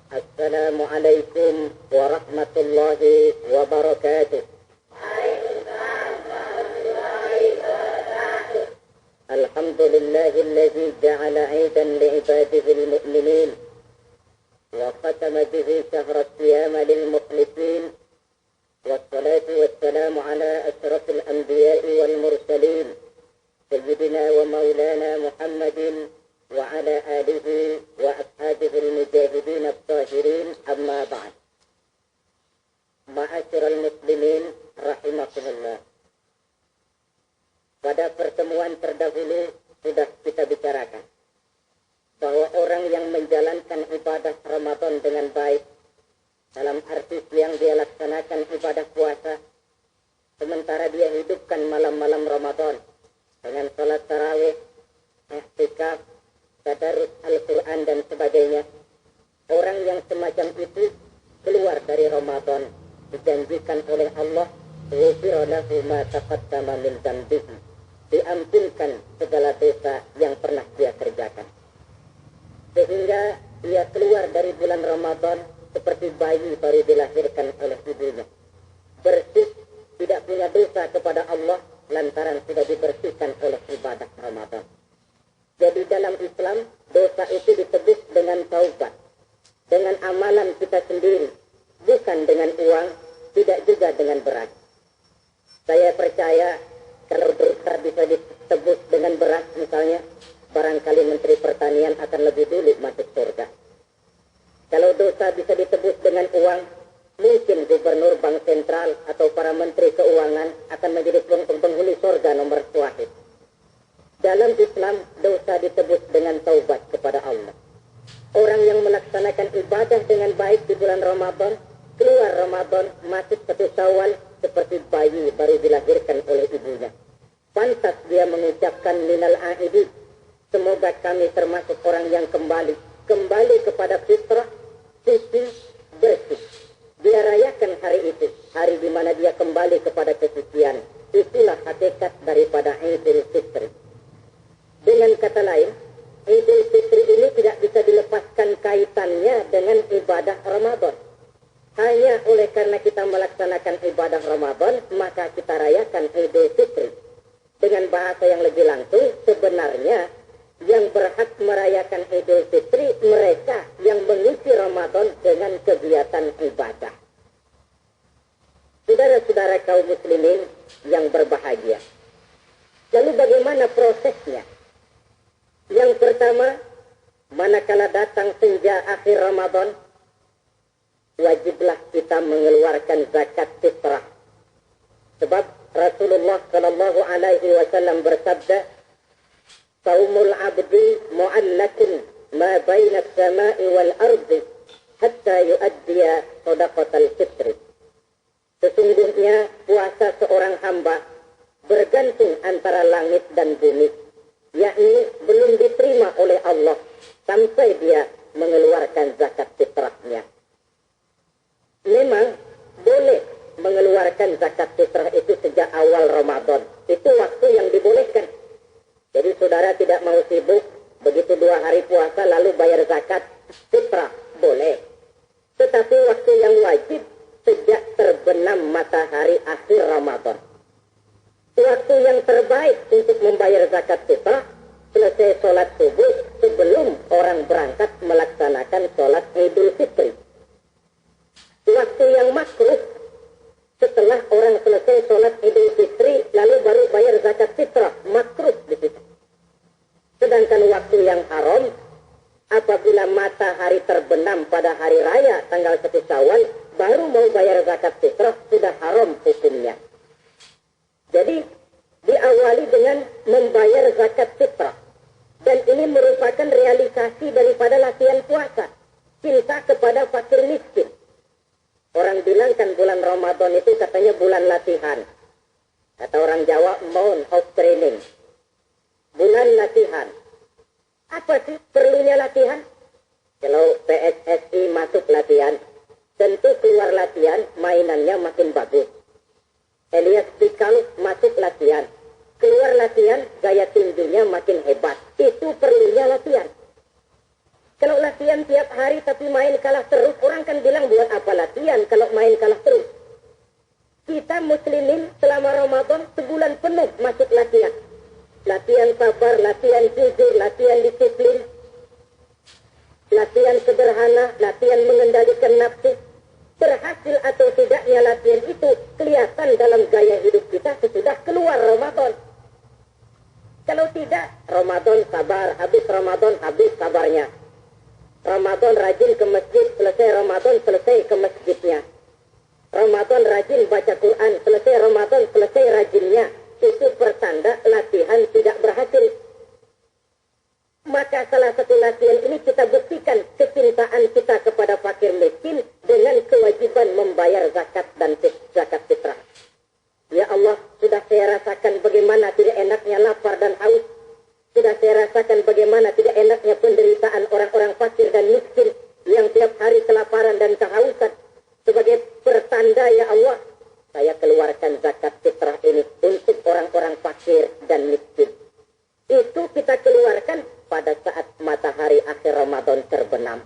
Assalamualaikum warahmatullahi wabarakatuh. Alhamdulillahilladzi ja'ala 'aidan li'ibadihi al-mu'minin wa khatama bihi shahra as-siyam lil-mukhlisin. Wassalatu wassalamu ala asyrafil anbiya'i wal mursalin sayyidina wa maulana Muhammadin wa ala alihi wa ashabihi al-mujahidin at-tahirin, amma ba'd. Ma'asyiral muslimin rahimakumullah. Pada pertemuan terdahulu sudah kita bicarakan bahwa orang yang menjalankan ibadah Ramadan dengan baik, dalam arti yang dia laksanakan ibadah puasa, sementara dia hidupkan malam-malam Ramadan dengan salat tarawih, i'tikaf, tadarus Al-Quran dan sebagainya. Orang yang semacam itu keluar dari Ramadan dijanjikan oleh Allah, ghufira lahu ma taqaddama min dzambihi, diampunkan segala dosa yang pernah dia kerjakan. Sehingga dia keluar dari bulan Ramadan seperti bayi baru dilahirkan oleh ibunya, bersih, tidak punya dosa kepada Allah lantaran sudah dibersihkan oleh ibadah Ramadan. Jadi dalam Islam, dosa itu ditebus dengan taubat, dengan amalan kita sendiri, bukan dengan uang, tidak juga dengan beras. Saya percaya kalau dosa bisa ditebus dengan beras misalnya, barangkali Menteri Pertanian akan lebih dulu masuk surga. Kalau dosa bisa ditebus dengan uang, mungkin Gubernur Bank Sentral atau para Menteri Keuangan akan menjadi penghuni surga nomor 1. Dalam Islam, dosa ditebus dengan taubat kepada Allah. Orang yang melaksanakan ibadah dengan baik di bulan Ramadan, keluar Ramadan, masuk 1 Syawal seperti bayi baru dilahirkan oleh ibunya. Pantas dia mengucapkan minal a'idin, semoga kami termasuk orang yang kembali kepada fitrah, suci, bersih. Dia rayakan hari itu, hari di mana dia kembali kepada kesucian. Itulah hakikat daripada Idul Fitri. Dengan kata lain, Idul Fitri ini tidak bisa dilepaskan kaitannya dengan ibadah Ramadan. Hanya oleh karena kita melaksanakan ibadah Ramadan, maka kita rayakan Idul Fitri. Dengan bahasa yang lebih langsung, sebenarnya yang berhak merayakan Idul Fitri mereka yang mengisi Ramadan dengan kegiatan ibadah. Saudara-saudara kaum muslimin yang berbahagia. Lalu bagaimana prosesnya? Yang pertama, manakala datang senja akhir Ramadan, wajiblah kita mengeluarkan zakat fitrah. Sebab Rasulullah sallallahu alaihi wasallam bersabda, "Saumul 'abdi mu'allakun ma baina as-sama'i wal ardi hatta yu'addiya shadaqatal fitri." Sesungguhnya puasa seorang hamba bergantung antara langit dan bumi, yakni belum diterima oleh Allah sampai dia mengeluarkan zakat fitrahnya. Memang boleh mengeluarkan zakat fitrah itu sejak awal Ramadan. Itu waktu yang dibolehkan. Jadi saudara tidak mau sibuk, begitu 2 hari puasa lalu bayar zakat fitrah, boleh. Tetapi waktu yang wajib sejak terbenam matahari akhir Ramadan. Waktu yang terbaik untuk membayar zakat fitrah selesai sholat subuh sebelum orang berangkat melaksanakan sholat Idul Fitri. Waktu yang makruh setelah orang selesai sholat Idul Fitri lalu baru bayar zakat fitrah, makruh di situ. Sedangkan waktu yang haram apabila matahari terbenam pada hari raya tanggal 1 Syawal baru mau bayar zakat fitrah, sudah haram hukumnya. Jadi diawali dengan membayar zakat fitrah. Dan ini merupakan realisasi daripada latihan puasa. Cinta kepada fakir miskin. Orang bilang kan bulan Ramadan itu katanya bulan latihan. Kata orang Jawa, month of training. Bulan latihan. Apa sih perlunya latihan? Kalau PSSI masuk latihan, tentu keluar latihan mainannya makin bagus. Elias Pikal masuk latihan, keluar latihan gaya tinjunya makin hebat. Itu perlunya latihan. Kalau latihan tiap hari tapi main kalah terus, orang kan bilang buat apa latihan kalau main kalah terus. Kita muslimin selama Ramadan sebulan penuh masuk latihan. Latihan sabar, latihan jujur, latihan disiplin, latihan sederhana, latihan mengendalikan nafsu. Berhasil atau tidaknya latihan itu kelihatan dalam gaya hidup kita sesudah keluar Ramadan. Kalau tidak, Ramadan sabar, habis Ramadan habis sabarnya. Ramadan rajin ke masjid, selesai Ramadan selesai ke masjidnya. Ramadan rajin baca Quran, selesai Ramadan selesai rajinnya. Itu pertanda latihan tidak berhasil. Maka salah satu latihan ini kita buktikan kecintaan kita kepada fakir miskin dengan kewajiban membayar zakat dan zakat fitrah. Ya Allah, sudah saya rasakan bagaimana tidak enaknya lapar dan haus. Sudah saya rasakan bagaimana tidak enaknya penderitaan orang-orang fakir dan miskin yang tiap hari kelaparan dan kehausan. Sebagai pertanda, ya Allah, saya keluarkan zakat fitrah ini untuk orang-orang fakir dan miskin. Itu kita keluarkan pada saat matahari akhir Ramadan terbenam.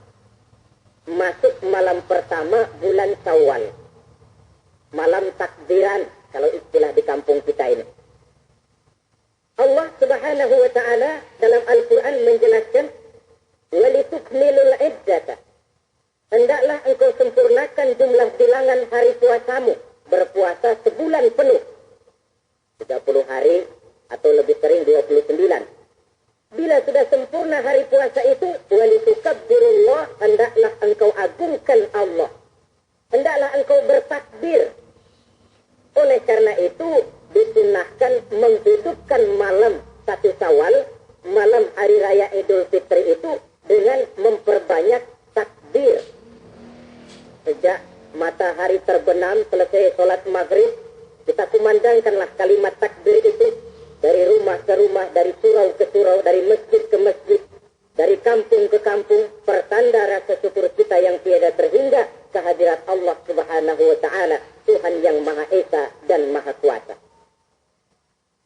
Masuk malam pertama bulan Syawal. Malam takbiran, kalau istilah di kampung kita ini. Allah Subhanahu wa ta'ala dalam Al-Quran menjelaskan, walitukmilul iddata. Hendaklah engkau sempurnakan jumlah bilangan hari puasamu. Berpuasa sebulan penuh. 30 hari atau lebih sering 29. Bila sudah sempurna hari puasa itu, walitukabbirullah, hendaklah engkau agungkan Allah. Hendaklah engkau bertakbir. Oleh karena itu, disunahkan menghidupkan malam 1 Syawal, malam hari raya Idul Fitri itu dengan memperbanyak takbir. Sejak matahari terbenam, selesai sholat maghrib, kita kumandangkanlah kalimat takbir itu dari rumah ke rumah, dari surau ke surau, dari masjid ke masjid, dari kampung ke kampung, pertanda rasa syukur kita yang tiada terhingga kehadirat Allah Subhanahu wa ta'ala, Tuhan yang Maha Esa dan Maha Kuasa.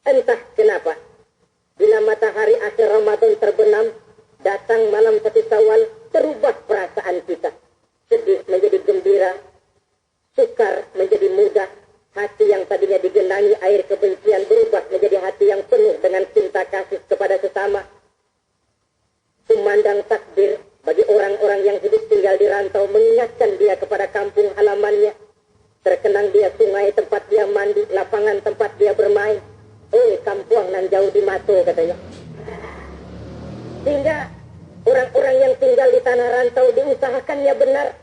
Entah kenapa, bila matahari akhir Ramadan terbenam, datang malam 1 Syawal, terubah perasaan kita. Sedih menjadi gembira, sukar menjadi mudah, hati yang tadinya digenangi air kebencian berubah menjadi hati yang penuh dengan cinta kasih kepada sesama. Kumandang takbir bagi orang-orang yang hidup tinggal di rantau, mengingatkan dia kepada kampung halamannya. Terkenang dia sungai tempat dia mandi, lapangan tempat dia bermain. Kampung nan jauh di Mato, katanya. Sehingga orang-orang yang tinggal di tanah rantau diusahakannya benar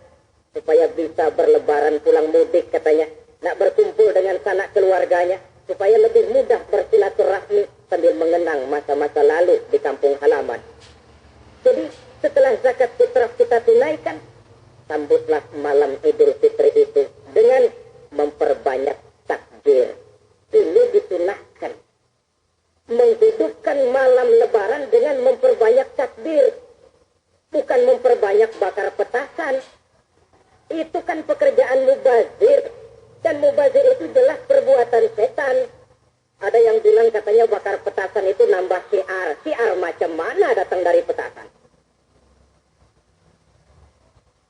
supaya bisa berlebaran pulang mudik, katanya. Nak berkumpul dengan sanak keluarganya supaya lebih mudah bersilaturahmi sambil mengenang masa-masa lalu di kampung halaman. Jadi setelah zakat fitrah kita tunaikan, sambutlah malam Idul Fitri itu dengan memperbanyak takbir. Ini disunahkan. Menghidupkan malam lebaran dengan memperbanyak takbir. Bukan memperbanyak bakar petasan. Itu kan pekerjaan mubazir. Dan mubazir itu jelas perbuatan setan. Ada yang bilang katanya bakar petasan itu nambah syiar. Syiar macam mana datang dari petasan?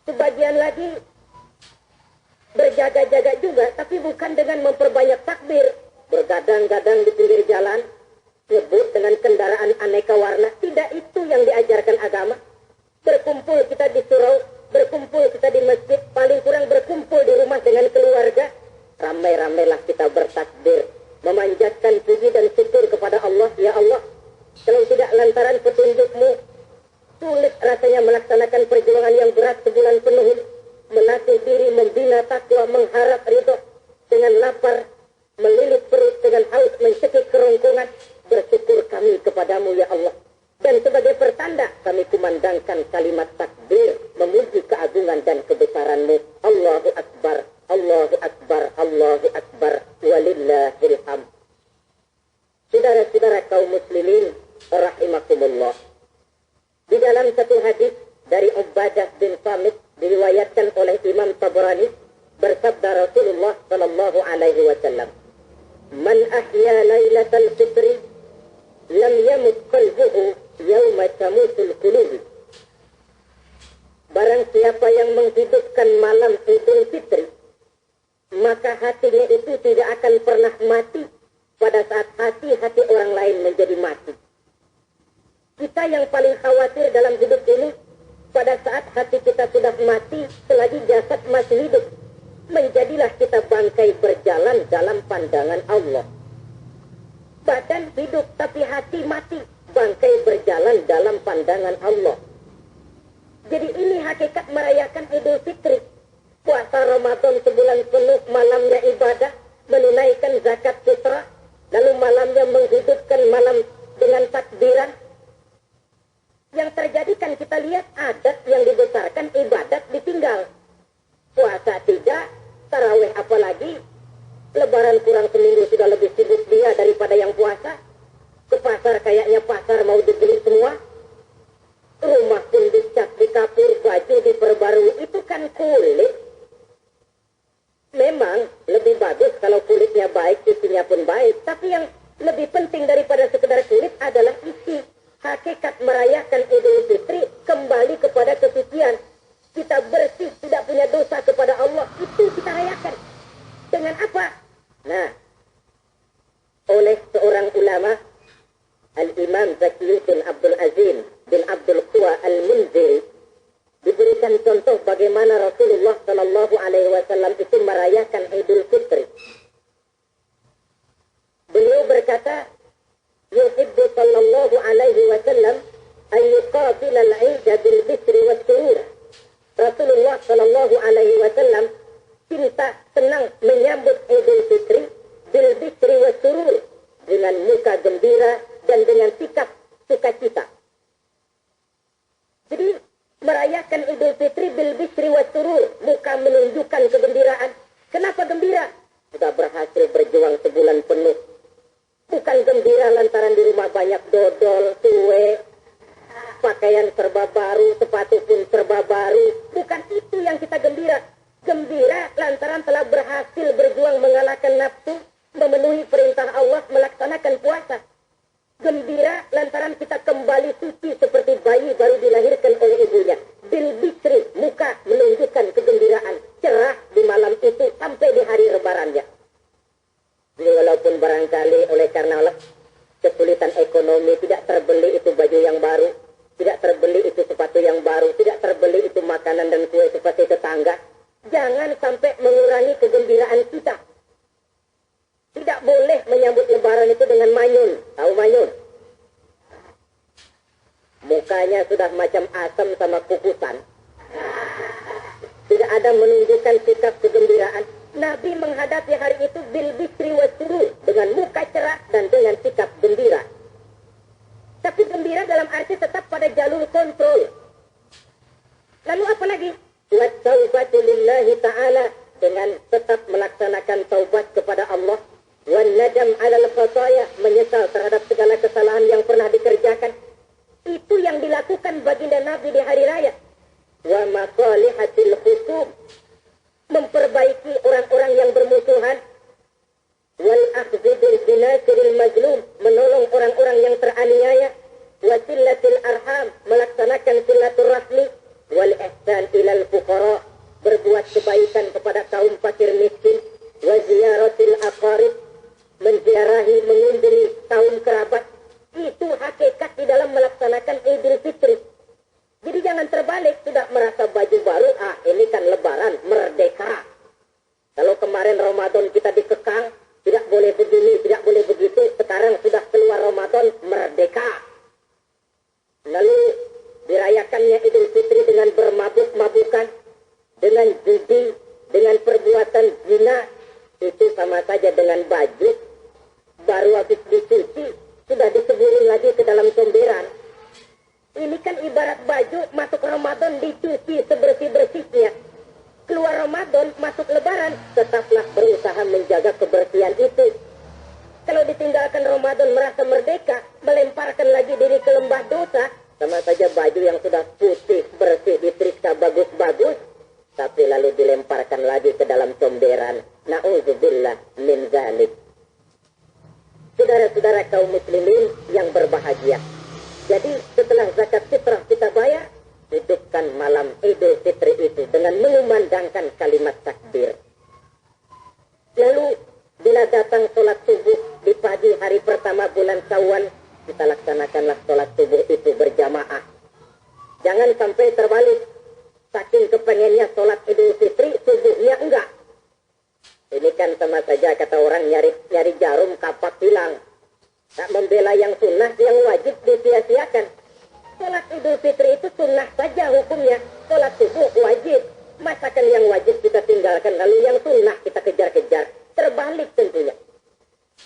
Sebagian lagi berjaga-jaga juga, tapi bukan dengan memperbanyak takbir. Bergadang-gadang di pinggir jalan, nyebut dengan kendaraan aneka warna. Tidak itu yang diajarkan agama. Berkumpul kita di surau, berkumpul kita di masjid, paling kurang berkumpul di rumah dengan keluarga. Ramai-ramailah kita bertakbir, memanjatkan puji dan syukur kepada Allah. Ya Allah, kalau tidak lantaran petunjuk-Mu, sulit rasanya melaksanakan perjuangan yang berat sebulan penuh. Melatih diri, membina takwa, mengharap ridho. Dengan lapar, melilit perut, dengan haus, mencekik kerongkongan. Bersyukur kami kepadamu, ya Allah. Dan sebagai pertanda, kami kumandangkan kalimat takbir, memuji keagungan dan kebesaran-Mu. Allahu Akbar, Allahu Akbar, Allahu Akbar, walillahil hamd. Saudara-saudara kaum muslimin, rahimakumullah. Di dalam satu hadis dari Ubadah bin Samit, diriwayatkan oleh Imam Tabrani, bersabda Rasulullah sallallahu alaihi wasallam, "Man ahya lailatal fitri lam yamut qalbuhu yawma tamutul qulub." Barang siapa yang menghidupkan malam Idul Fitri, maka hatinya itu tidak akan pernah mati pada saat hati-hati orang lain menjadi mati. Kita yang paling khawatir dalam hidup ini, pada saat hati kita sudah mati, selagi jasad masih hidup, menjadilah kita bangkai berjalan dalam pandangan Allah. Badan hidup tapi hati mati, bangkai berjalan dalam pandangan Allah. Jadi ini hakikat merayakan Idul Fitri. Puasa Ramadan sebulan penuh, malamnya ibadah, menunaikan zakat fitrah, lalu malamnya menghidupkan malam dengan takbiran. Yang terjadi kan kita lihat adat yang dibesarkan, ibadat ditinggal. Puasa tidak, tarawih apalagi. Lebaran kurang seminggu sudah lebih sibuk dia daripada yang puasa. Ke pasar kayaknya pasar mau dibeli semua. Rumah pun dicat, dikapur, baju diperbarui. Itu kan kulit. Memang lebih bagus kalau kulitnya baik, isinya pun baik. Tapi yang lebih penting daripada sekedar kulit adalah isi. Hakikat merayakan Idul Fitri kembali kepada kesucian. Kita bersih, tidak punya dosa kepada Allah. Itu kita rayakan. Dengan apa? Nah, oleh seorang ulama, Al-Imam Zakiyuddin Abdul Azim bin Abdul Quwa Al-Munziri, diberikan contoh bagaimana Rasulullah Sallallahu Alaihi Wasallam itu merayakan Idul Fitri. Beliau berkata, yuhibbu sallallahu alaihi wasallam an yuqabila al-'id bil bisri was surur. Rasulullah sallallahu alaihi wasallam cinta, senang menyambut Idul Fitri bil bisri was surur, dengan muka gembira dan dengan sikap sukacita. Jadi merayakan Idul Fitri bil bisri was surur, muka menunjukkan kegembiraan. Kenapa gembira? Sudah berhasil berjuang sebulan penuh. Bukan gembira lantaran di rumah banyak dodol, kue, pakaian serba baru, sepatu pun serba baru. Bukan itu yang kita gembira. Gembira lantaran telah berhasil berjuang mengalahkan nafsu, memenuhi perintah Allah, melaksanakan puasa. Gembira lantaran kita kembali suci seperti bayi baru dilahirkan oleh ibunya. Bil bisri, muka menunjukkan kegembiraan, cerah di malam itu sampai di hari lebarannya. Jadi walaupun barangkali oleh karena kesulitan ekonomi tidak terbeli itu baju yang baru, tidak terbeli itu sepatu yang baru, tidak terbeli itu makanan dan kue seperti tetangga, jangan sampai mengurangi kegembiraan kita. Tidak boleh menyambut lebaran itu dengan manyun. Tahu manyun? Mukanya sudah macam asam sama kukusan. Tidak ada menunjukkan sikap kegembiraan. Nabi menghadapi hari itu bil bisri wa surur, dengan muka cerah dan dengan sikap gembira. Tapi gembira dalam arti tetap pada jalur kontrol. Lalu apa lagi? Wa taubatu lillahi ta'ala, dengan tetap melaksanakan taubat kepada Allah. Wan nadam 'alal khataya, menyesal terhadap segala kesalahan yang pernah dikerjakan. Itu yang dilakukan baginda Nabi di hari raya. Wa masalihatil khusum, memperbaiki orang-orang yang bermusuhan. Wal akhdhi bil binasiril mazlum, menolong orang-orang yang teraniaya. Wa sillatil arham, melaksanakan silaturahmi. Wal ihsan ilal fuqara, berbuat kebaikan kepada kaum fakir miskin. Wa ziyaratil aqarib, menziarahi, mengunjungi kaum kerabat. Itu hakikat di dalam melaksanakan Idul Fitri. Jadi jangan terbalik, sudah merasa baju baru, ini kan lebaran, merdeka. Kalau kemarin Ramadan kita dikekang, tidak boleh begini, tidak boleh begitu, sekarang sudah keluar Ramadan, merdeka. Lalu dirayakannya Idul Fitri dengan bermabuk-mabukan, dengan judi, dengan perbuatan zina, itu sama saja dengan baju baru habis dicuci, sudah diseburin lagi ke dalam comberan. Ini kan ibarat baju masuk Ramadan dicuci sebersih-bersihnya. Keluar Ramadan, masuk Lebaran, tetaplah berusaha menjaga kebersihan itu. Kalau ditinggalkan Ramadan merasa merdeka, melemparkan lagi diri ke lembah dosa, sama saja baju yang sudah putih, bersih, diperiksa bagus-bagus, tapi lalu dilemparkan lagi ke dalam comberan. Na'udzubillah min zalik. Saudara-saudara kaum muslimin yang berbahagia. Jadi setelah zakat fitrah kita bayar, hidupkan malam Idul Idul Fitri itu dengan mengumandangkan kalimat takbir. Lalu bila datang sholat subuh di pagi hari pertama bulan Syawal, kita laksanakanlah sholat subuh itu berjamaah. Jangan sampai terbalik. Saking kepengennya sholat Idul Fitri, subuhnya enggak. Ini kan sama saja kata orang nyari jarum kapak hilang. Tak membela yang sunnah, yang wajib disia-siakan. Sholat Idul Fitri itu sunnah saja hukumnya. Sholat subuh wajib. Masakan yang wajib kita tinggalkan, lalu yang sunnah kita kejar-kejar. Terbalik tentunya.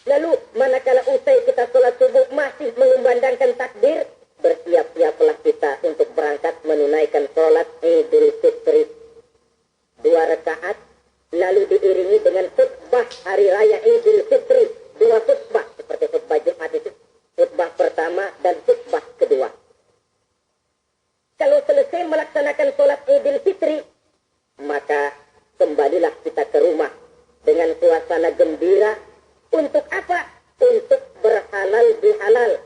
Lalu manakala usai kita sholat subuh masih mengumandangkan takbir, bersiap-siaplah kita untuk berangkat menunaikan sholat Idul Fitri. 2 rakaat, lalu diiringi dengan khutbah hari raya Idul Fitri. 2 khutbah, seperti khutbah Jumat itu. Khutbah pertama dan khutbah kedua. Kalau selesai melaksanakan sholat Idul Fitri, maka kembalilah kita ke rumah dengan suasana gembira. Untuk apa? Untuk berhalal bihalal.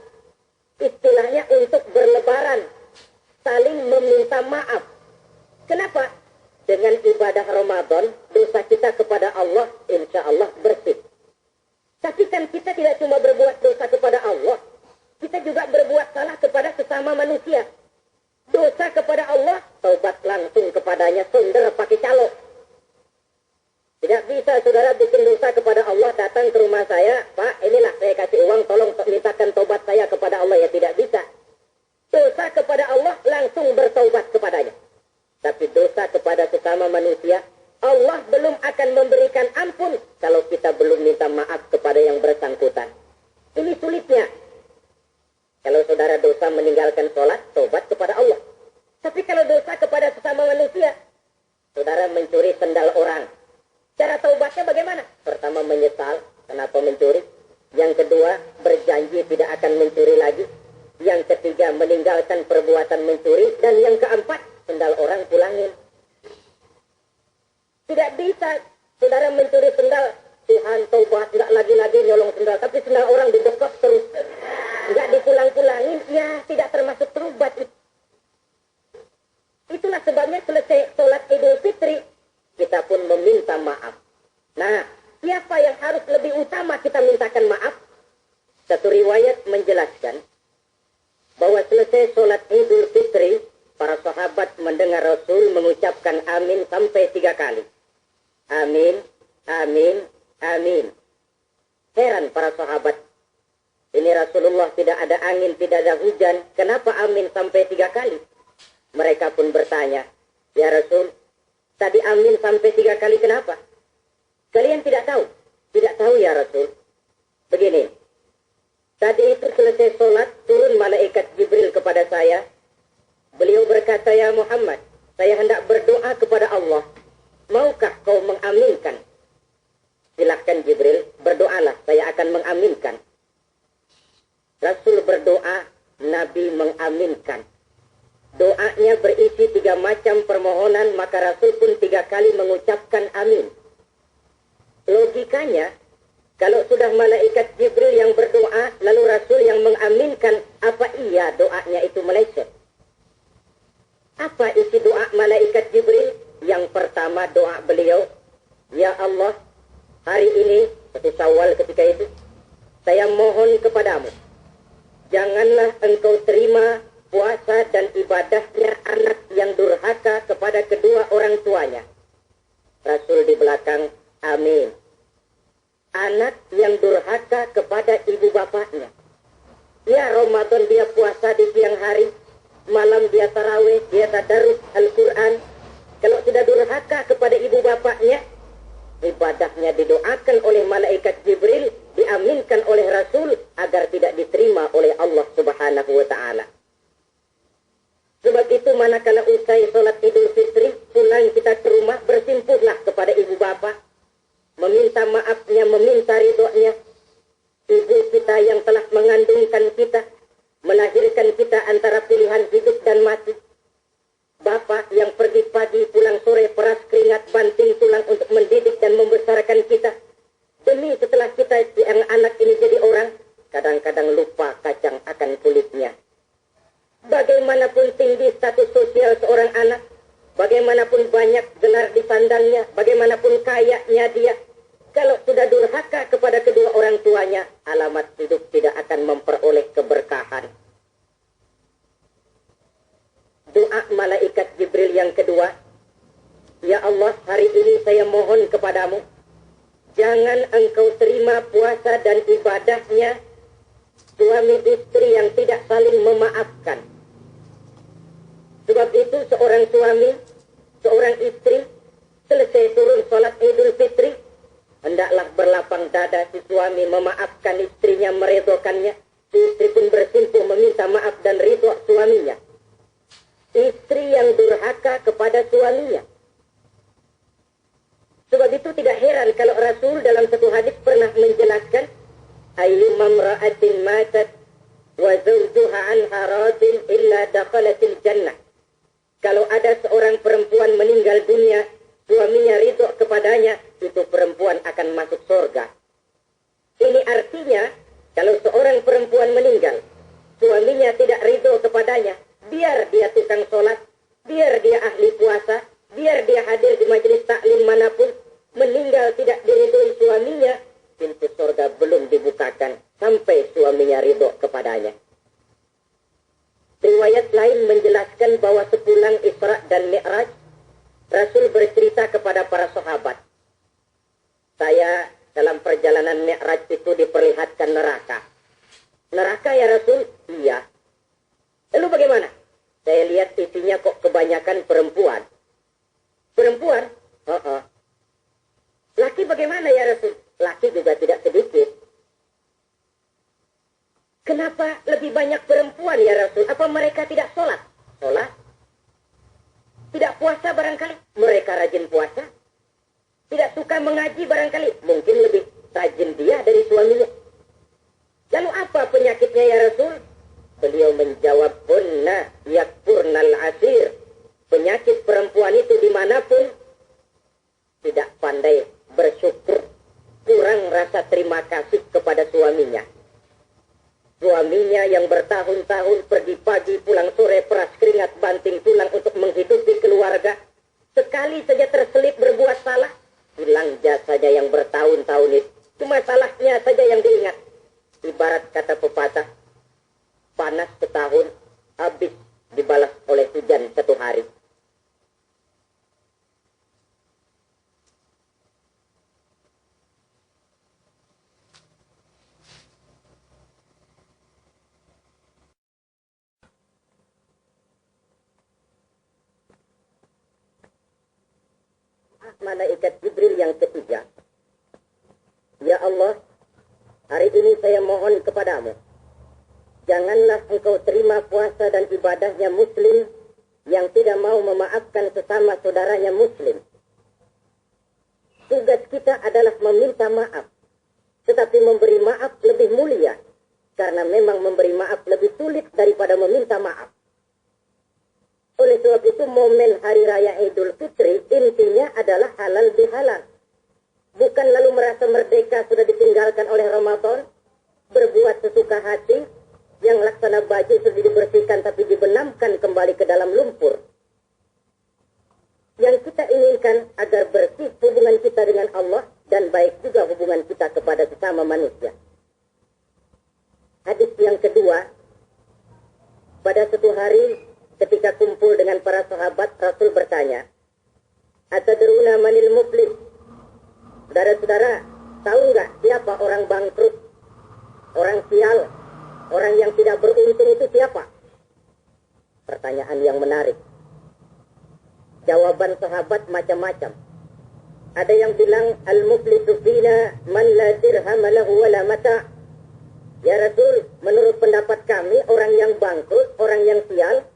Istilahnya untuk berlebaran. Saling meminta maaf. Kenapa? Dengan ibadah Ramadan, dosa kita kepada Allah, insya Allah bersih. Tapi kan kita tidak cuma berbuat dosa kepada Allah, kita juga berbuat salah kepada sesama manusia. Dosa kepada Allah, taubat langsung kepadanya, sonder pakai calo. Tidak bisa saudara bikin dosa kepada Allah, datang ke rumah saya, Pak, inilah saya kasih uang, tolong mintakan taubat saya kepada Allah. Ya tidak bisa. Dosa kepada Allah, langsung bertaubat kepadanya. Tapi dosa kepada sesama manusia, Allah belum akan memberikan ampun kalau kita belum minta maaf kepada yang bersangkutan. Ini sulitnya. Kalau saudara dosa meninggalkan sholat, taubat kepada Allah. Tapi kalau dosa kepada sesama manusia, saudara mencuri sendal orang. Cara taubatnya bagaimana? Pertama menyesal, kenapa mencuri. Yang kedua, berjanji tidak akan mencuri lagi. Yang ketiga, meninggalkan perbuatan mencuri. Dan yang keempat, sendal orang pulangin. Tidak bisa saudara mencuri sendal, Tuhan taubat, enggak lagi-lagi nyolong sendal. Tapi sendal orang dibekap terus, enggak dipulang-pulangin, ya tidak termasuk taubat. Itulah sebabnya selesai sholat Idul Fitri, kita pun meminta maaf. Nah, siapa yang harus lebih utama kita mintakan maaf? Satu riwayat menjelaskan bahwa selesai sholat Idul Fitri, para sahabat mendengar Rasul mengucapkan amin sampai 3 kali. Amin, amin, amin. Heran para sahabat. Ini Rasulullah tidak ada angin, tidak ada hujan. Kenapa amin sampai 3 kali? Mereka pun bertanya, ya Rasul, tadi amin sampai 3 kali kenapa? Kalian tidak tahu? Tidak tahu ya Rasul. Begini, tadi itu selesai sholat, turun malaikat Jibril kepada saya. Beliau berkata, ya Muhammad, saya hendak berdoa kepada Allah. Maukah kau mengaminkan? Silahkan Jibril, berdoalah, saya akan mengaminkan. Rasul berdoa, Nabi mengaminkan. Doanya berisi 3 macam permohonan, maka Rasul pun 3 kali mengucapkan amin. Logikanya, kalau sudah malaikat Jibril yang berdoa, lalu Rasul yang mengaminkan, apa iya doanya itu meleset? Apa isi doa malaikat Jibril? Yang pertama doa beliau, ya Allah, hari ini, 1 Syawal ketika itu, saya mohon kepadamu, janganlah engkau terima puasa dan ibadahnya anak yang durhaka kepada kedua orang tuanya. Rasul di belakang, amin. Anak yang durhaka kepada ibu bapaknya. Ya Ramadan dia puasa di siang hari, malam dia tarawih, dia tadarus Al-Quran. Kalau sudah durhaka kepada ibu bapaknya, ibadahnya didoakan oleh malaikat Jibril, diaminkan oleh Rasul agar tidak diterima oleh Allah Subhanahu wa Ta'ala. Sebab itu manakala usai sholat Idul Fitri, pulang kita ke rumah, bersimpuhlah kepada ibu bapa, meminta maafnya, meminta ridhonya. Ibu kita yang telah mengandungkan kita, melahirkan kita antara pilihan hidup dan mati. Bapak yang pergi pagi pulang sore peras keringat banting tulang untuk mendidik dan membesarkan kita. bagaimanapun banyak gelar dipandangnya, bagaimanapun kayanya dia, kalau sudah durhaka kepada kedua orang tuanya, alamat hidup tidak akan memperoleh keberkahan. Doa malaikat Jibril yang kedua, ya Allah, hari ini saya mohon kepadamu, jangan engkau terima puasa dan ibadahnya suami istri yang tidak saling memaafkan. Sebab itu seorang suami, seorang istri, selesai turun sholat Idul Fitri, hendaklah berlapang dada si suami memaafkan istrinya, meridhokannya. Istri pun bersimpuh meminta maaf dan ridho suaminya. Istri yang durhaka kepada suaminya. Sebab itu tidak heran kalau Rasul dalam satu hadis pernah menjelaskan, ayyuma imra'atin matat wa zawjuha anha radin illa dakhalatil jannah. Kalau ada seorang perempuan meninggal dunia, suaminya ridho kepadanya, itu perempuan akan masuk surga. Ini artinya, kalau seorang perempuan meninggal, suaminya tidak ridho kepadanya, biar dia tukang sholat, biar dia ahli puasa, biar dia hadir di majelis taklim manapun, meninggal tidak diridhoi suaminya, pintu surga belum dibukakan sampai suaminya ridho kepadanya. Riwayat lain menjelaskan bahwa sepulang Isra dan Mi'raj, Rasul bercerita kepada para sahabat, saya dalam perjalanan Mi'raj itu diperlihatkan neraka. Neraka ya Rasul? Iya. Lalu bagaimana? Saya lihat isinya kok kebanyakan perempuan. Perempuan? Laki bagaimana ya Rasul? Laki juga tidak sedikit. Kenapa lebih banyak perempuan ya Rasul? Apa mereka tidak sholat? Sholat? Tidak puasa barangkali? Mereka rajin puasa. Tidak suka mengaji barangkali? Mungkin lebih rajin dia dari suaminya. Lalu apa penyakitnya ya Rasul? Beliau menjawab, hunna yakfurnal asir. Penyakit perempuan itu dimanapun tidak pandai bersyukur, kurang rasa terima kasih kepada suaminya. Suaminya yang bertahun-tahun pergi pagi pulang sore peras keringat banting tulang untuk menghidupi keluarga, sekali saja terselip berbuat salah, hilang jasanya yang bertahun-tahun itu. Cuma salahnya saja yang diingat. Ibarat kata pepatah, panas setahun habis dibalas oleh hujan satu hari. Malaikat Jibril yang ketiga, ya Allah, hari ini saya mohon kepadamu, janganlah engkau terima puasa dan ibadahnya muslim yang tidak mau memaafkan sesama saudaranya muslim. Tugas kita adalah meminta maaf, tetapi memberi maaf lebih mulia, karena memang memberi maaf lebih sulit daripada meminta maaf. Oleh sebab itu momen Hari Raya Idul Fitri intinya adalah halal bihalal. Bukan lalu merasa merdeka sudah ditinggalkan oleh Ramadan, berbuat sesuka hati, yang laksana baju sudah dibersihkan tapi dibenamkan kembali ke dalam lumpur. Yang kita inginkan agar bersih hubungan kita dengan Allah dan baik juga hubungan kita kepada sesama manusia. Hadis yang kedua, pada suatu hari ketika kumpul dengan para sahabat, Rasul bertanya, atadruna manil muflis? Saudara-saudara, tahu nggak siapa orang bangkrut, orang sial, orang yang tidak beruntung itu siapa? Pertanyaan yang menarik. Jawaban sahabat macam-macam. Ada yang bilang, al-muflisu fina man la dirham lahu wa la mata'. Ya Rasul, menurut pendapat kami, orang yang bangkrut, orang yang sial,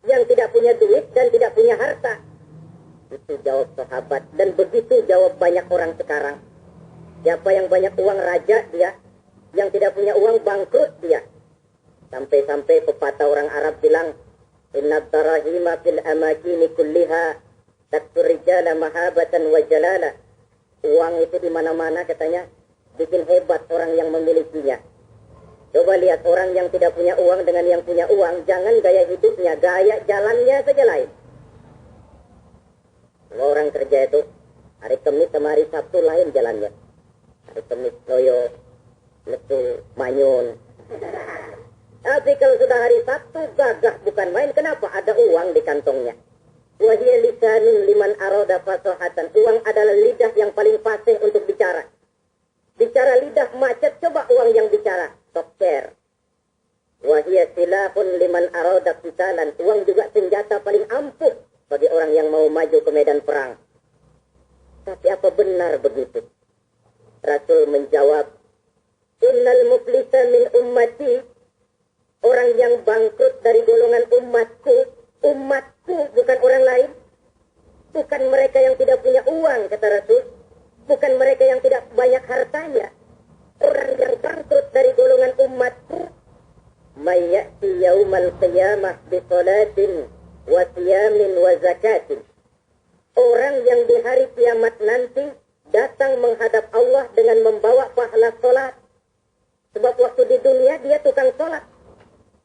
yang tidak punya duit dan tidak punya harta. Itu jawab sahabat. Dan begitu jawab banyak orang sekarang. Siapa yang banyak uang, raja dia. Yang tidak punya uang, bangkrut dia. Sampai-sampai pepatah orang Arab bilang, inna darahima fil amakini kulliha taktur rijala mahabatan wa jalala. Uang itu di mana-mana katanya bikin hebat orang yang memilikinya. Coba lihat orang yang tidak punya uang dengan yang punya uang. Jangan gaya hidupnya, gaya jalannya saja lain. pulang kerja itu, hari Kamis sama hari Sabtu lain jalannya. Hari Kamis loyo, letu, manyun. Tapi kalau sudah hari Sabtu gagah bukan main. Kenapa? Ada uang di kantongnya. Wahia lisanun liman aroda fasohatan. Uang adalah lidah yang paling fasih untuk bicara. Bicara lidah macet, coba uang yang bicara. Tokcer. Wahia silahun liman aroda qitalan. Uang juga senjata paling ampuh bagi orang yang mau maju ke medan perang. Tapi apa benar begitu? Rasul menjawab, innal muflisa min ummati, orang yang bangkrut dari golongan umatku bukan orang lain, bukan mereka yang tidak punya uang, kata Rasul, bukan mereka yang tidak banyak hartanya. Orang yang bangkrut dari golongan umatku, mayyati yaumal qiyamah bi salatin wa siyamin wa zakatin. Orang yang di hari kiamat nanti datang menghadap Allah dengan membawa pahala solat. Sebab waktu di dunia dia tukang solat.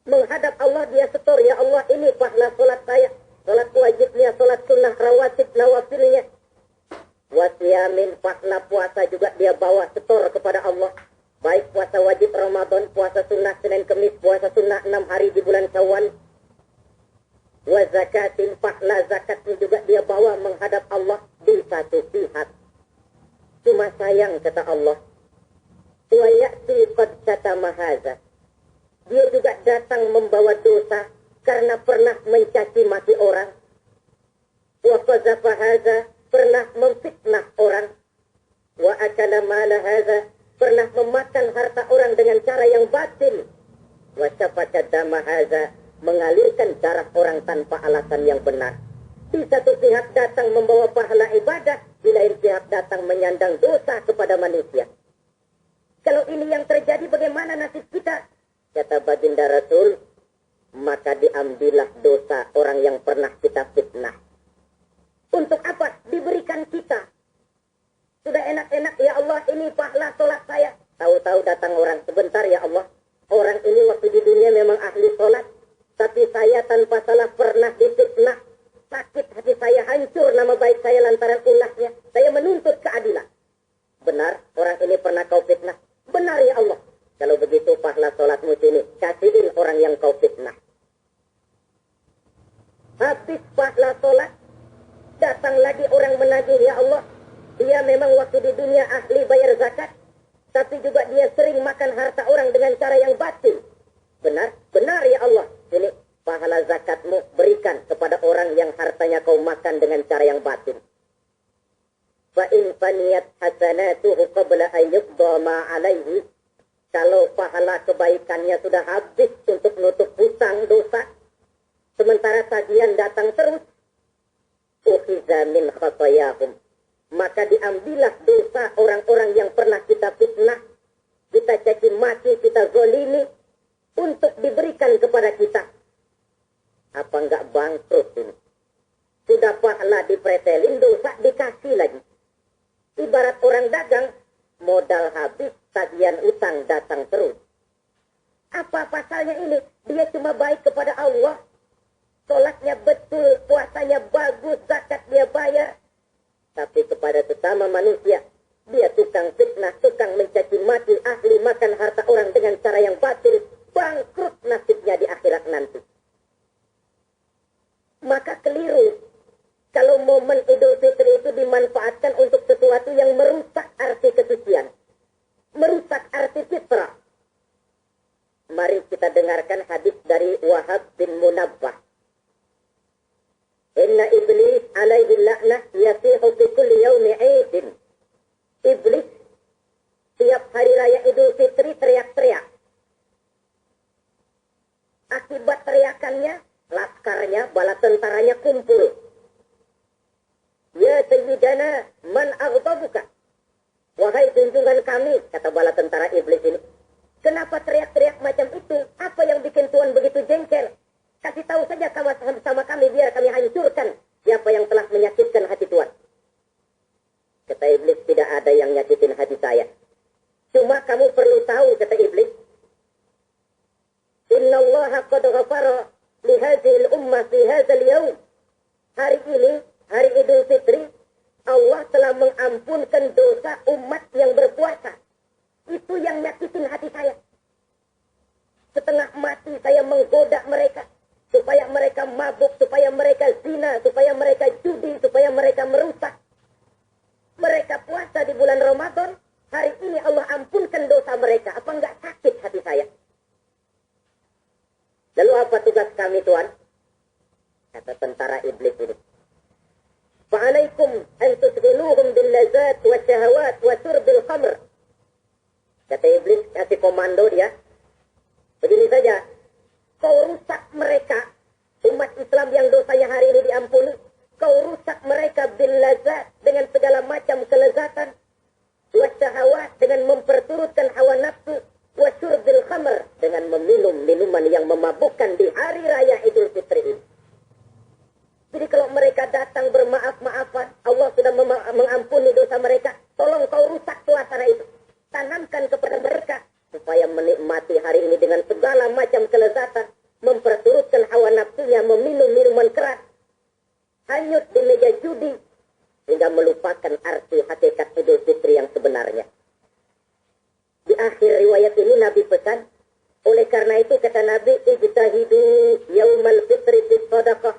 Menghadap Allah dia setor, ya Allah ini pahala solat saya. Solat wajibnya, solat sunnah, rawatib, nawafilnya. Wasiyamin, pahala puasa juga dia bawa setor kepada Allah. Baik puasa wajib Ramadan, puasa sunnah Senin Kemis, puasa sunnah 6 hari di bulan Syawal. Wa zakatin, pahala zakatnya juga dia bawa menghadap Allah di satu pihak. Cuma sayang, kata Allah, wa ya'ti qad syatama hadza. Dia juga datang membawa dosa karena pernah mencaci maki orang. Wa qazafa hadza, pernah memfitnah orang. Wa akala mala hadza, pernah memakan harta orang dengan cara yang batil. Wa safaka dama hadza, mengalirkan darah orang tanpa alasan yang benar. Di satu pihak datang membawa pahala ibadah, di lain pihak datang menyandang dosa kepada manusia. Kalau ini yang terjadi, bagaimana nasib kita? Kata baginda Rasul, maka diambillah dosa orang yang pernah kita fitnah. Untuk apa? Diberikan kita. Sudah enak-enak, ya Allah ini pahala sholat saya. Tahu-tahu datang orang, sebentar ya Allah. Orang ini waktu di dunia memang ahli sholat. Tapi saya tanpa salah pernah difitnah. Sakit hati saya, hancur nama baik saya lantaran ulahnya. Saya menuntut keadilan. Benar, orang ini pernah kau fitnah. Benar ya Allah. Kalau begitu pahala sholatmu sini, kasihin orang yang kau fitnah. Habis pahala sholat, datang lagi orang menagih, ya Allah. Dia memang waktu di dunia ahli bayar zakat. Tapi juga dia sering makan harta orang dengan cara yang batil. Benar, benar ya Allah. Ini pahala zakatmu berikan kepada orang yang hartanya kau makan dengan cara yang batil. Fa in faniyat hasanatuhu qabla an yuqda ma alaihi. Kalau pahala kebaikannya sudah habis untuk nutup hutang dosa, sementara tagihan datang terus, ukhiza min khatayahum, maka diambillah dosa orang-orang yang pernah kita fitnah, kita caci maki, kita zolimi, untuk diberikan kepada kita. Apa enggak bangkrut ini? Sudah pahala dipretelin, dosa dikasih lagi. Ibarat orang dagang, modal habis, tagihan utang datang terus. Apa pasalnya ini? Dia cuma baik kepada Allah. Sholatnya betul, puasanya bagus, zakat dia bayar. Tapi kepada sesama manusia, dia tukang fitnah, tukang mencaci maki, ahli makan harta orang dengan cara yang batil. Bangkrut nasibnya di akhirat nanti. Maka keliru kalau momen Idul Fitri itu dimanfaatkan untuk sesuatu yang merusak arti kesucian, merusak arti fitrah. Mari kita dengarkan hadis dari Wahab bin Munabbah. Inna iblis alaihi la'nah yasihu fi kulli yawmi 'idin. Iblis tiap hari raya Idul Fitri teriak-teriak. Akibat teriakannya, laskarnya, bala tentaranya kumpul. Ya Sayyidana, man aghdabuka? Wahai junjungan kami, kata bala tentara iblis ini. Kenapa teriak-teriak macam itu? Apa yang bikin Tuhan begitu jengkel? Kasih tahu saja sama kami, biar kami hancurkan siapa yang telah menyakitkan hati Tuhan. Kata iblis, tidak ada yang nyakitin hati saya. Cuma kamu perlu tahu, kata iblis. Inna Allah qad ghafara li hadhihi al-ummah fi hadha al-yawm. Hari ini, hari Idul Fitri, mengampunkan dosa umat yang berpuasa. Itu yang nyakitin hati saya. Setengah mati saya menggoda mereka. Supaya mereka mabuk, supaya mereka zina, supaya mereka judi, supaya mereka merusak. Mereka puasa di bulan Ramadan. Hari ini Allah ampunkan dosa mereka. Apa enggak sakit hati saya? Lalu apa tugas kami, Tuhan? Kata tentara iblis ini. Fa'alaikum an tusghiluhum bil lazat wa syahawat wa surbil khamr. Kata iblis, kasih komando dia. Begini saja. Kau rusak mereka. Umat Islam yang dosanya hari ini diampuni. Kau rusak mereka bil lazat. Dengan segala macam kelezatan. Wa syahawat. Dengan memperturutkan hawa nafsu. Wa surbil khamr. Dengan meminum minuman yang memabukkan di hari raya Idul Fitri ini. Jadi kalau mereka datang bermaaf-maafan, Allah sudah mengampuni dosa mereka. Tolong kau rusak suasana itu. Tanamkan kepada mereka. Supaya menikmati hari ini dengan segala macam kelezatan. Memperturutkan hawa nafsunya, meminum minuman keras. Hanyut di meja judi. Hingga melupakan arti hakikat Idul Fitri yang sebenarnya. Di akhir riwayat ini Nabi pesan. Oleh karena itu kata Nabi, ijtahidu yaumal fitri bis sadaqah.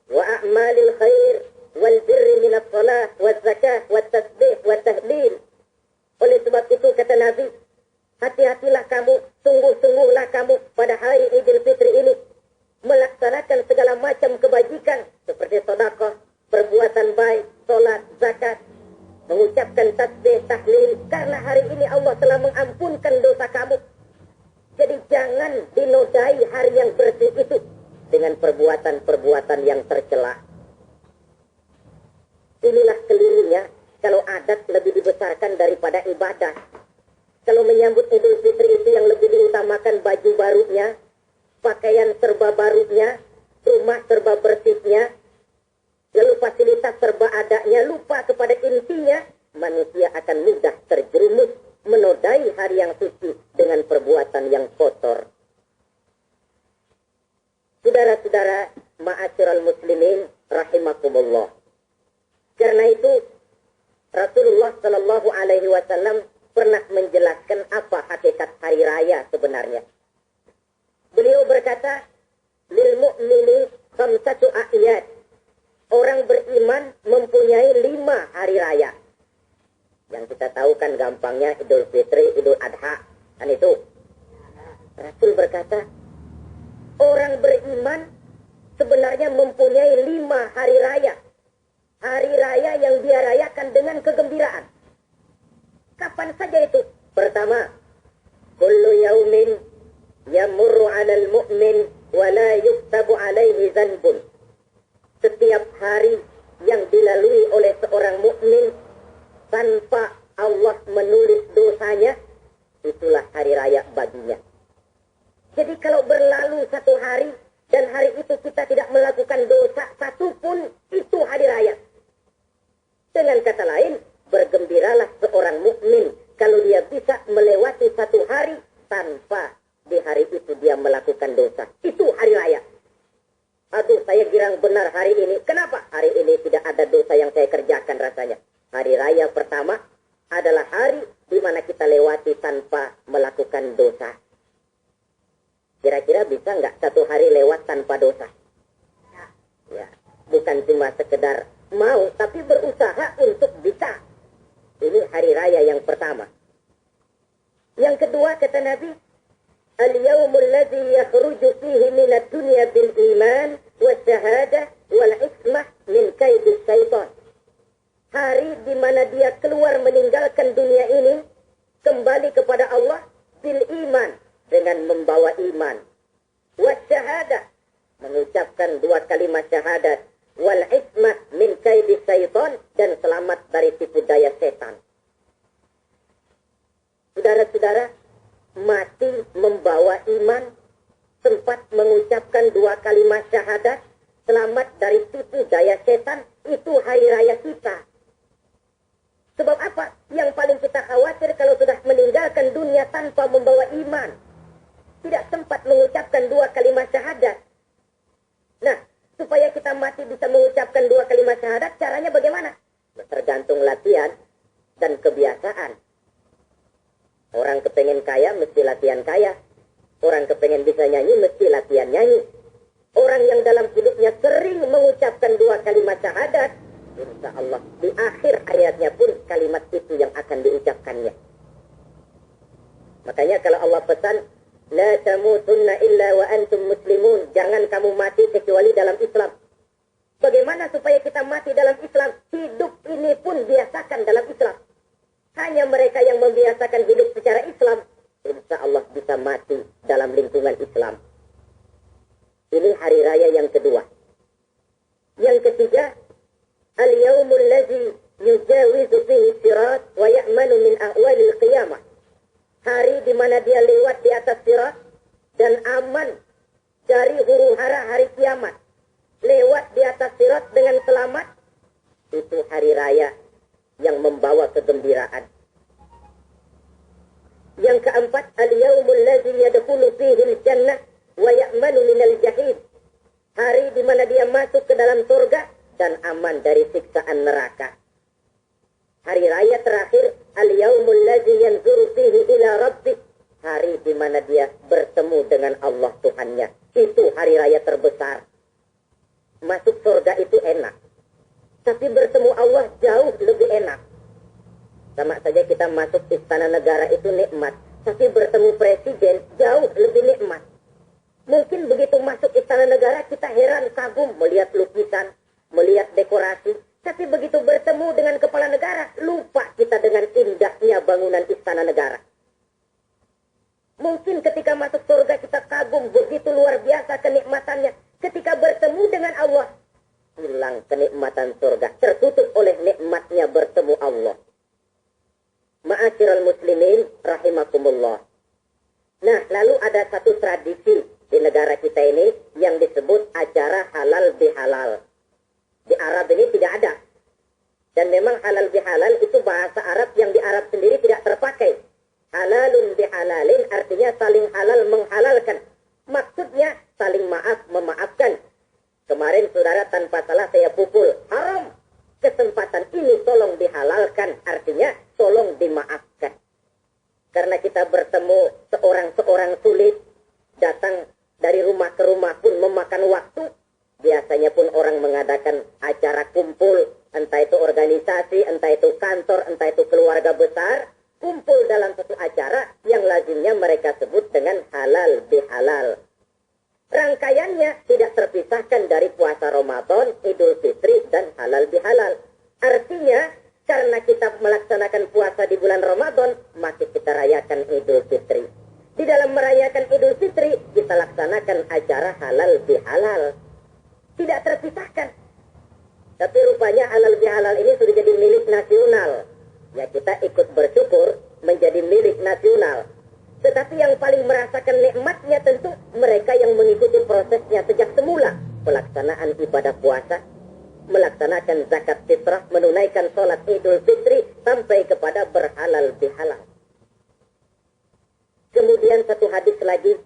Wa a'malil khair wal birri minas salah wal zakah wal tasbih wal tahlil. Oleh sebab itu kata Nabi, hati-hatilah kamu, sungguh-sungguhlah kamu pada hari Idul Fitri ini melaksanakan segala macam kebajikan seperti sedekah, perbuatan baik, salat, zakat, mengucapkan tasbih, tahlil, karena hari ini Allah telah mengampunkan dosa kamu. Jadi jangan dinodai hari yang bersih itu dengan perbuatan-perbuatan yang tercela. Inilah kelirunya kalau adat lebih dibesarkan daripada ibadah. Kalau menyambut Idul Fitri itu yang lebih diutamakan baju barunya, pakaian serba barunya, rumah serba bersihnya, lalu fasilitas serba adanya, lupa kepada intinya, manusia akan mudah terjerumus menodai hari yang suci dengan perbuatan yang kotor. Saudara-saudara, ma'asyiral muslimin rahimakumullah. Karena itu Rasulullah sallallahu alaihi wasallam pernah menjelaskan apa hakikat hari raya sebenarnya. Beliau berkata, lil mu'mini khamsatu a'yad. Orang beriman mempunyai 5 hari raya. Yang kita tahu kan gampangnya Idul Fitri, Idul Adha, kan itu. Rasul berkata, orang beriman sebenarnya mempunyai 5 hari raya. Hari raya yang dia rayakan dengan kegembiraan. Kapan saja itu? Pertama, kullu yaumin yamurru 'alal mu'min wa la yuktabu 'alaihi dzanbun. Setiap hari yang dilalui oleh seorang mukmin tanpa Allah menulis dosanya, itulah hari raya baginya. Jadi kalau berlalu satu hari dan hari itu kita tidak melakukan dosa satupun, itu hari raya. Dengan kata lain, bergembiralah seorang mukmin kalau dia bisa melewati satu hari tanpa di hari itu dia melakukan dosa. Itu hari raya. Aduh, saya girang benar hari ini. Kenapa? Hari ini tidak ada dosa yang saya kerjakan rasanya. Hari raya pertama adalah hari di mana kita lewati tanpa melakukan dosa. Kira-kira bisa nggak satu hari lewat tanpa dosa? Ya, bukan cuma sekedar mau, tapi berusaha untuk bisa. Ini hari raya yang pertama. Yang kedua kata Nabi, al-yawmul ladzi yakhruju fihi minad dunya bil iman was syahadah wal hikmah min kaidis syaitan. Hari di mana dia keluar meninggalkan dunia ini, kembali kepada Allah bil iman, dengan membawa iman. Was syahadah, mengucapkan 2 kalimat syahadat. Wal hikmah min kaidis syaitan, dan selamat dari tipu daya setan. Saudara-saudara, mati membawa iman, sempat mengucapkan 2 kalimat syahadat, selamat dari tipu daya setan, itu hari raya kita. Sebab apa? Yang paling kita khawatir kalau sudah meninggalkan dunia tanpa membawa iman. Tidak sempat mengucapkan 2 kalimat syahadat. Nah, supaya kita mati bisa mengucapkan 2 kalimat syahadat, caranya bagaimana? Tergantung latihan. dan kebiasaan. Orang kepengen kaya mesti latihan kaya. Orang kepengen bisa nyanyi mesti latihan nyanyi. Orang yang dalam hidupnya sering mengucapkan 2 kalimat syahadat, insya Allah di akhir hayatnya pun kalimat itu yang akan diucapkannya. Makanya kalau Allah pesan, la tamutunna illa wa antum muslimun, jangan kamu mati kecuali dalam Islam. Bagaimana supaya kita mati dalam Islam? Hidup ini pun biasakan dalam Islam. Hanya mereka yang membiasakan hidup secara Islam, insya Allah bisa mati dalam lingkungan Islam. Ini hari raya yang kedua. Yang ketiga, al-yawmul ladzi yujawizu fihi sirat wa ya'manu min ahwalil qiyamah. Hari di mana dia lewat di atas sirat dan aman dari huru-hara hari kiamat. Lewat di atas sirat dengan selamat, itu hari raya yang membawa kegembiraan. Yang keempat, al-yawmul ladzi yadkhulu fihi al-jannah wa ya'manu minal jahid. Hari di mana dia masuk ke dalam surga dan aman dari siksaan neraka. Hari raya terakhir, al-yaumul ladzi yanzuru fihi ila rabbih. Hari di mana dia bertemu dengan Allah Tuhannya. Itu hari raya terbesar. Masuk surga itu enak. Tapi bertemu Allah jauh lebih enak. Sama saja kita masuk istana negara itu nikmat. Tapi bertemu presiden jauh lebih nikmat. Mungkin begitu masuk istana negara kita heran kagum melihat lukisan, melihat dekorasi. Tapi begitu bertemu dengan kepala negara, lupa kita dengan indahnya bangunan istana negara. Mungkin ketika masuk surga kita kagum begitu luar biasa kenikmatannya. Ketika bertemu dengan Allah, hilang kenikmatan surga. Tertutup oleh nikmatnya bertemu Allah. Ma'asyiral muslimin rahimakumullah. Nah, lalu ada satu tradisi di negara kita ini yang disebut acara halal bihalal. Di Arab ini tidak ada. Dan memang halal bihalal itu bahasa Arab yang di Arab sendiri tidak terpakai. Halalun bihalalin artinya saling halal menghalalkan. Maksudnya saling maaf memaafkan. Kemarin saudara tanpa salah saya pukul. Haram. Kesempatan ini tolong dihalalkan. Artinya tolong dimaafkan. Karena kita bertemu seorang sulit. Datang dari rumah ke rumah pun memakan waktu. Biasanya pun orang mengadakan acara kumpul. Entah itu organisasi, entah itu kantor, entah itu keluarga besar. Kumpul dalam satu acara yang lazimnya mereka sebut dengan halal bihalal. Rangkaiannya tidak terpisahkan dari puasa Ramadan, Idul Fitri, dan halal bihalal. Artinya, karena kita melaksanakan puasa di bulan Ramadan, maka kita rayakan Idul Fitri. Di dalam merayakan Idul Fitri, kita laksanakan acara halal bihalal. Tidak terpisahkan. Tapi rupanya halal bihalal ini sudah jadi milik nasional. Ya kita ikut bersyukur menjadi milik nasional. Tetapi yang paling merasakan nikmatnya tentu mereka yang mengikuti prosesnya sejak semula. Pelaksanaan ibadah puasa, melaksanakan zakat fitrah, menunaikan sholat Idul Fitri, sampai kepada berhalal bihalal. Kemudian satu hadis lagi,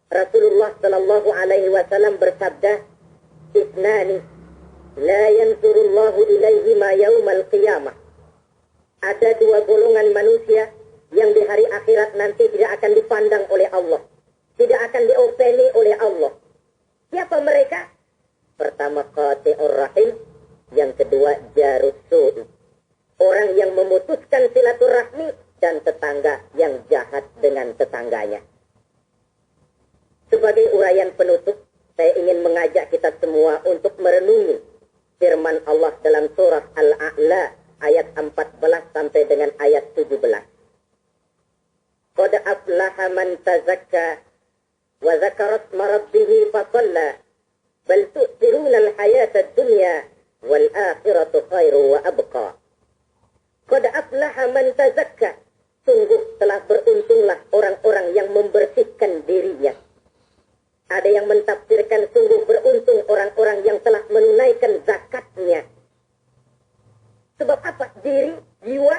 Rasulullah Sallallahu Alaihi Wasallam bersabda, "Isnani la yansurullahu ilaihima yaumal qiyamah." Ada 2 golongan manusia yang di hari akhirat nanti tidak akan dipandang oleh Allah. Tidak akan diopeni oleh Allah. Siapa mereka? Pertama qati'ur rahim. Yang kedua jarus su'i. Orang yang memutuskan silaturahmi dan tetangga yang jahat dengan tetangganya. Sebagai uraian penutup, saya ingin mengajak kita semua untuk merenungi firman Allah dalam surah Al-A'la ayat 14 sampai dengan ayat 17. Qad aflaha man tazakka wa zakara isma rabbih fa shalla bal tu'thiruna al-hayata ad-dunya wal akhiratu khairu wa abqa. Qad aflaha man tazakka, sungguh telah beruntunglah orang-orang yang membersihkan dirinya. Ada yang mentafsirkan sungguh beruntung orang-orang yang telah menunaikan zakatnya. Sebab apa? Diri, jiwa,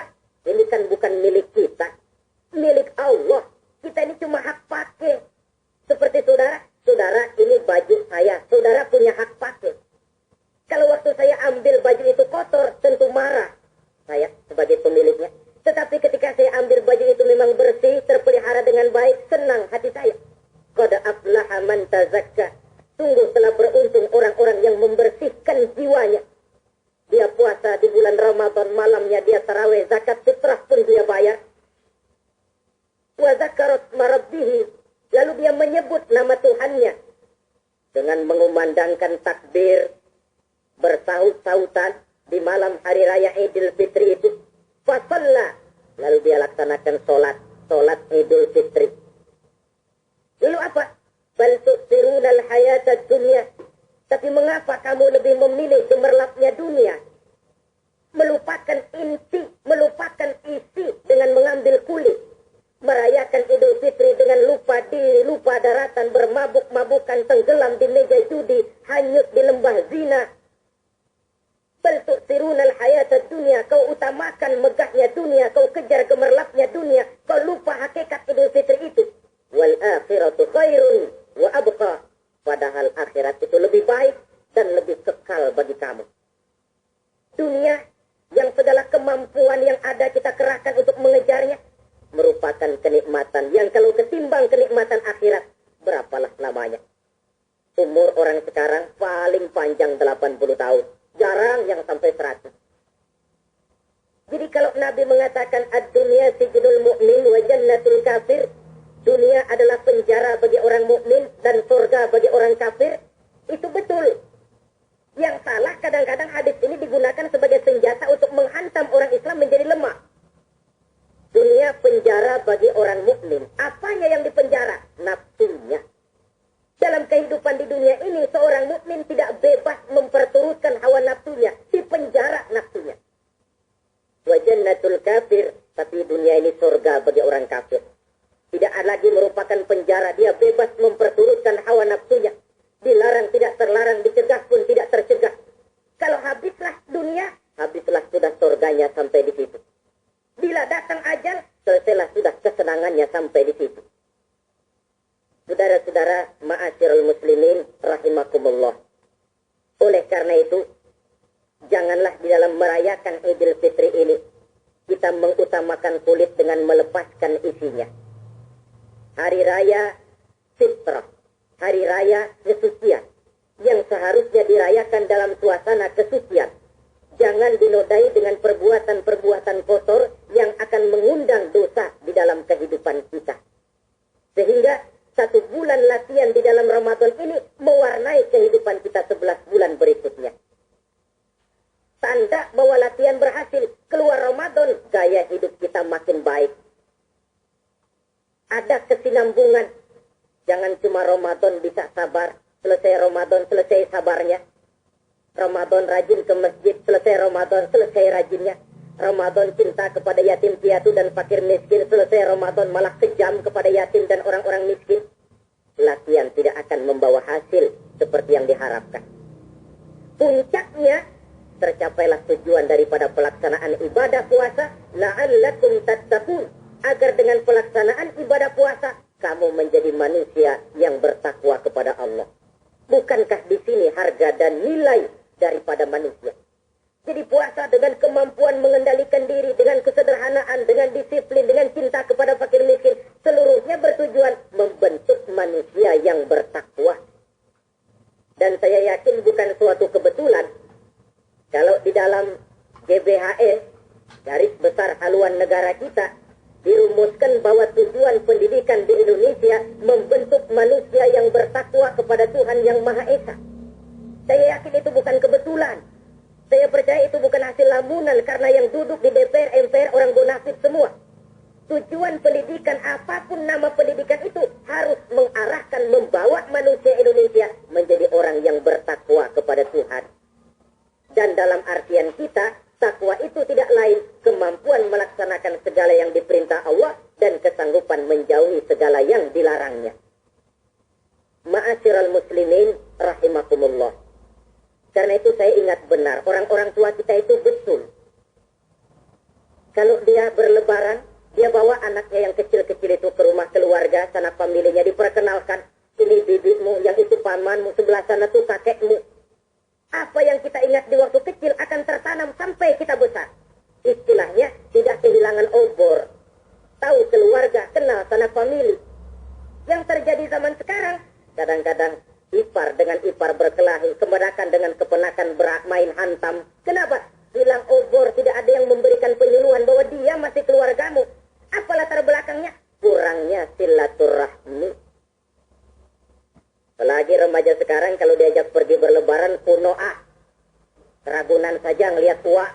ini kan bukan milik kita. Milik Allah. Kita ini cuma hak pakai. Seperti saudara, ini baju saya. Saudara punya hak pakai. Kalau waktu saya ambil baju itu kotor, tentu marah. Saya sebagai pemiliknya. Ramadan, malamnya dia tarawih, zakat fitrah pun dia bayar. Wa zakarat marabbihi, lalu dia menyebut nama Tuhannya dengan mengumandangkan takbir, bersaut-sautan di malam hari raya Idul Fitri itu. Fasalla, lalu dia laksanakan solat Idul Fitri. Lalu apa? Bal tu'thirunal hayatad dunya. Tapi mengapa kamu lebih memilih gemerlapnya dunia? Melupakan inti, melupakan isi dengan mengambil kulit. Merayakan Idul Fitri dengan lupa diri, lupa daratan, bermabuk-mabukan, tenggelam di meja judi, hanyut di lembah zina. Bal tu'thirunal hayatad dunya. Kau utamakan megahnya dunia, kau kejar gemerlapnya dunia, kau lupa hakikat Idul Fitri itu. Wal akhiratu khairun wa abqa. Padahal akhirat itu lebih baik dan lebih kekal bagi kamu. Dunia yang segala kemampuan yang ada kita kerahkan untuk mengejarnya merupakan kenikmatan yang kalau ketimbang kenikmatan akhirat, berapalah lamanya. Umur orang sekarang paling panjang 80 tahun. Jarang yang sampai 100. Jadi kalau Nabi mengatakan ad-dunya sijnul mu'min wa jannatul kafir, dunia adalah penjara bagi orang mukmin dan surga bagi orang kafir, itu betul. Yang salah kadang-kadang hadis ini digunakan sebagai senjata untuk menghantam orang Islam menjadi lemah. Dunia penjara bagi orang mukmin. Apanya yang dipenjara? Nafsunya. Dalam kehidupan di dunia ini, seorang mukmin tidak bebas memperturutkan hawa nafsunya. Dipenjara nafsunya. Wa jannatul kafir, tapi dunia ini surga bagi orang kafir. Tidak lagi merupakan penjara, dia bebas memperturutkan hawa nafsunya. Dilarang, tidak terlarang, dicegah pun tidak tercegah. Kalau habislah dunia, habislah sudah surganya sampai di situ. Bila datang ajal, selesailah sudah kesenangannya sampai di situ. Saudara-saudara, ma'asyiral muslimin rahimakumullah. Oleh karena itu, janganlah di dalam merayakan Idul Fitri ini kita mengutamakan kulit dengan melepaskan isinya. Hari raya fitrah, hari raya kesucian yang seharusnya dirayakan dalam suasana kesucian. Jangan dinodai dengan perbuatan-perbuatan kotor yang akan mengundang dosa di dalam kehidupan kita. Sehingga 1 bulan latihan di dalam Ramadan ini mewarnai kehidupan kita 11 bulan berikutnya. Tanda bahwa latihan berhasil, keluar Ramadan, gaya hidup kita makin baik. Ada kesinambungan. Jangan cuma Ramadan bisa sabar, selesai Ramadan selesai sabarnya. Ramadan rajin ke masjid, selesai Ramadan selesai rajinnya. Ramadan cinta kepada yatim piatu dan fakir miskin, selesai Ramadan malah kejam kepada yatim dan orang-orang miskin. Latihan tidak akan membawa hasil seperti yang diharapkan. Puncaknya, tercapailah tujuan daripada pelaksanaan ibadah puasa, la'allakum tattaqun, agar dengan pelaksanaan ibadah puasa kamu menjadi manusia yang bertakwa kepada Allah. Bukankah di sini harga dan nilai daripada manusia? Jadi puasa dengan kemampuan mengendalikan diri, dengan kesederhanaan, dengan disiplin, dengan cinta kepada fakir miskin, seluruhnya bertujuan membentuk manusia yang bertakwa. Dan saya yakin bukan suatu kebetulan kalau di dalam GBHN, garis besar haluan negara kita, dirumuskan bahwa tujuan pendidikan di Indonesia membentuk manusia yang bertakwa kepada Tuhan Yang Maha Esa. Saya yakin itu bukan kebetulan. Saya percaya itu bukan hasil lamunan karena yang duduk di DPR, MPR orang bonafit semua. Tujuan pendidikan, apapun nama pendidikan itu, harus mengarahkan, membawa manusia Indonesia menjadi orang yang bertakwa kepada Tuhan. Dan dalam artian kita, takwa itu tidak lain kemampuan melaksanakan segala yang diperintah Allah dan kesanggupan menjauhi segala yang dilarangnya. Ma'asyiral muslimin rahimakumullah. Karena itu saya ingat benar, orang-orang tua kita itu betul. Kalau dia berlebaran, dia bawa anaknya yang kecil-kecil itu ke rumah keluarga, sanak familinya, diperkenalkan. Ini bibimu, yang itu pamanmu, sebelah sana tuh kakekmu. Apa yang kita ingat di waktu kecil akan tertanam sampai kita besar. Istilahnya tidak kehilangan obor. Tahu keluarga, kenal sanak famili. Yang terjadi zaman sekarang, kadang-kadang ipar dengan ipar berkelahi, kemenakan dengan kepenakan bermain hantam. Kenapa? Hilang obor, tidak ada yang memberikan penyuluhan bahwa dia masih keluargamu. Apa latar belakangnya? Kurangnya silaturahmi. Apalagi remaja sekarang kalau diajak pergi berlebaran kuno Ragunan saja ngelihat tua.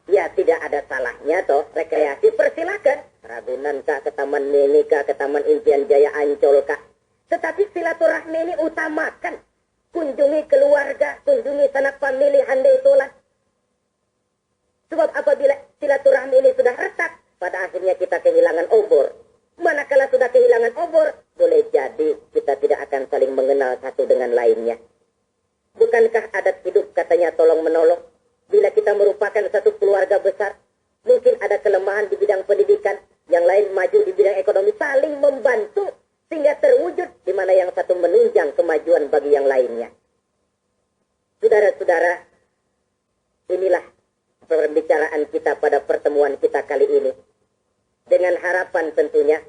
Ya tidak ada salahnya toh, rekreasi persilakan. Ragunan kah, ke Taman Mini kah, ke Taman Impian Jaya Ancol kah. Tetapi silaturahmi ini utamakan. Kunjungi keluarga, kunjungi sanak famili, handai tolan. Sebab apabila silaturahmi ini sudah retak, pada akhirnya kita kehilangan obor. Manakala sudah kehilangan obor, boleh jadi kita tidak akan saling mengenal satu dengan lainnya. Bukankah adat hidup katanya tolong menolong? Bila kita merupakan satu keluarga besar, mungkin ada kelemahan di bidang pendidikan, yang lain maju di bidang ekonomi, saling membantu sehingga terwujud di mana yang satu menunjang kemajuan bagi yang lainnya. Saudara-saudara, inilah pembicaraan kita pada pertemuan kita kali ini. Dengan harapan tentunya,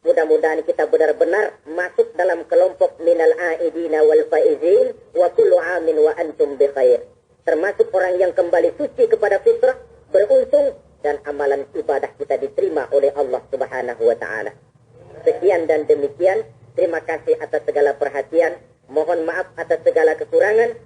mudah-mudahan kita benar-benar masuk dalam kelompok minal aidina wal faizin wa kullu amin wa antum bi khair. Termasuk orang yang kembali suci kepada fitrah, beruntung, dan amalan ibadah kita diterima oleh Allah Subhanahu wa ta'ala. Sekian dan demikian. Terima kasih atas segala perhatian. Mohon maaf atas segala kekurangan.